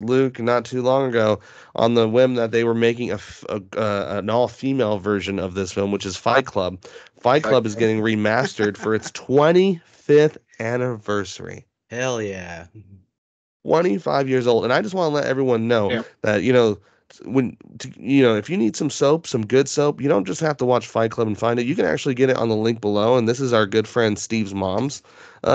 Luke, not too long ago, on the whim that they were making an all-female version of this film, which is Fight Club. Fight Fight Club is Club. getting remastered for its 25th anniversary. Hell yeah. 25 years old. And I just want to let everyone know Yeah. that, if you need some soap, some good soap, you don't just have to watch Fight Club and find it. You can actually get it on the link below. And this is our good friend Steve's mom's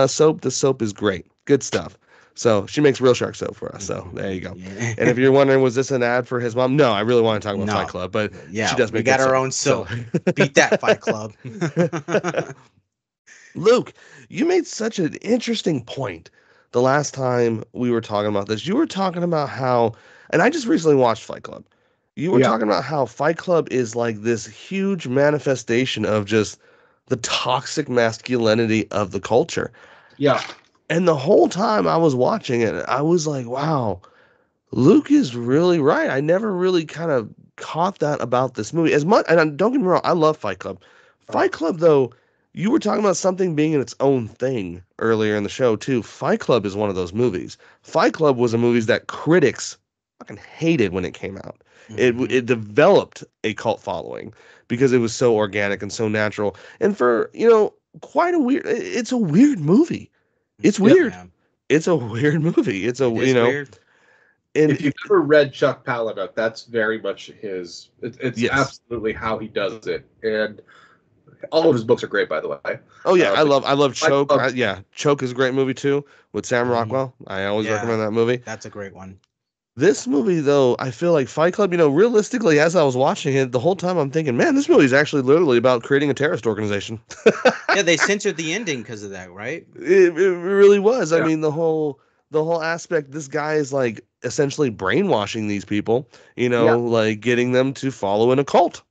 soap. The soap is great. Good stuff. So she makes Real Shark soap for us. So there you go. Yeah. And if you're wondering, was this an ad for his mom? No, I really want to talk about Fight No. Club, but she Yeah, does we make got good our soap. own soap. Beat that, Fight Club. Luke, you made such an interesting point the last time we were talking about this. You were talking about how, and I just recently watched Fight Club. You were Yeah. talking about how Fight Club is like this huge manifestation of just the toxic masculinity of the culture. Yeah. And the whole time I was watching it, I was like, wow, Luke is really right. I never really kind of caught that about this movie as much. And don't get me wrong, I love Fight Club. Oh, Fight Club, though, you were talking about something being in its own thing earlier in the show too. Fight Club is one of those movies. Fight Club was a movie that critics fucking hated when it came out. Mhm. It developed a cult following because it was so organic and so natural. And for quite a weird. It's a weird movie. It's yeah. weird. Yeah, It's a weird movie. It's a it is weird. and If you've ever read Chuck Palahniuk, that's very much his. It's yes. absolutely how he does it, and all of his books are great, by the way. Oh yeah, But I love Fight Choke. Club, Yeah, Choke is a great movie too with Sam Mhm. Rockwell. I always Yeah, recommend that movie. that's a great one. This movie though, I feel like Fight Club, realistically as I was watching it, the whole time I'm thinking, man, this movie is actually literally about creating a terrorist organization. Yeah, they censored the ending because of that, right? It really was. I yeah, mean, the whole aspect, this guy is like essentially brainwashing these people, yeah, like getting them to follow in a cult.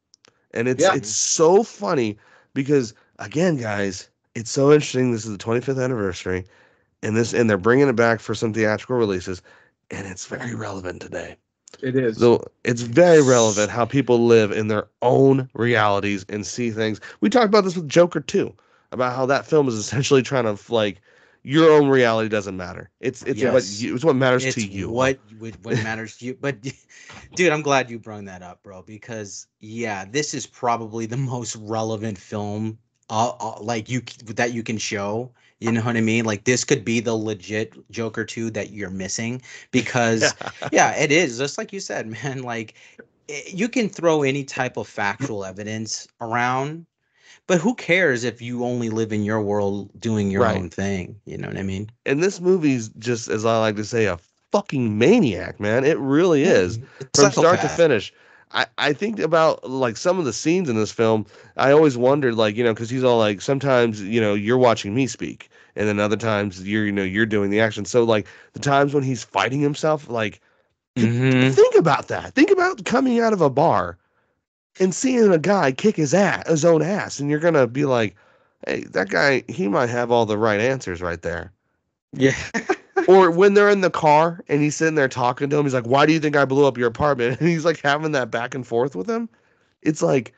And it's yeah. it's Mhm. so funny because again, guys, it's so interesting. This is the 25th anniversary, and they're bringing it back for some theatrical releases, and it's very relevant today. It is. So it's very relevant how people live in their own realities and see things. We talked about this with Joker too, about how that film is essentially trying to like your own reality doesn't matter. Yes, It's what matters to it's you. what matters to you. But dude, I'm glad you brought that up, bro, because yeah, this is probably the most relevant film, like that you can show. You know what I mean? Like this could be the legit Joker 2 that you're missing Yeah. because yeah, it is just like you said, man. Like you can throw any type of factual evidence around, but who cares if you only live in your world doing your Right. own thing? You know what I mean? And this movie's just, as I like to say, a fucking maniac, man. It really Yeah, is it's from start to psychopath. finish. I think about like some of the scenes in this film. I always wondered, like, because he's all like, sometimes, you're watching me speak, and then other times you're doing the action. So like the times when he's fighting himself, like, Hmm. think about that. Think about coming out of a bar and seeing a guy kick his own ass, and you're gonna be like, hey, that guy, he might have all the right answers right there. Yeah. Or when they're in the car and he's sitting there talking to him, he's like, "Why do you think I blew up your apartment?" And he's like having that back and forth with him. It's like,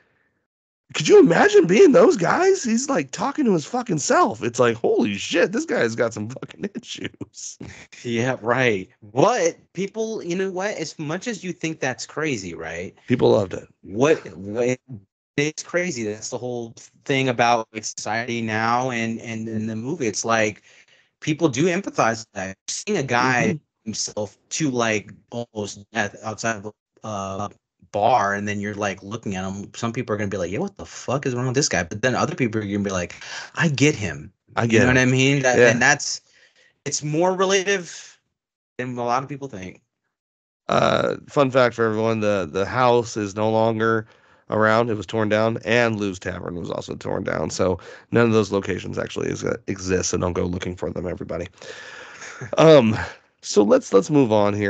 could you imagine being those guys? He's like talking to his fucking self. It's like, holy shit, this guy's got some fucking issues. Yeah, right. What people, you know what? As much as you think that's crazy, right? People loved it. What it's crazy. That's the whole thing about like, society now and in the movie. It's like people do empathize with that. Seeing a guy Hmm. himself to like almost death outside of a bar, and then you're like looking at him. Some people are gonna be like, "Yeah, what the fuck is wrong with this guy?" But then other people are gonna be like, "I get him." I You get know what him. I mean? And Yeah. that's it's more relative than a lot of people think. Fun fact for everyone: the house is no longer around. It was torn down, and Lou's Tavern was also torn down. So none of those locations actually exist. So don't go looking for them, everybody. Um, so let's move on here.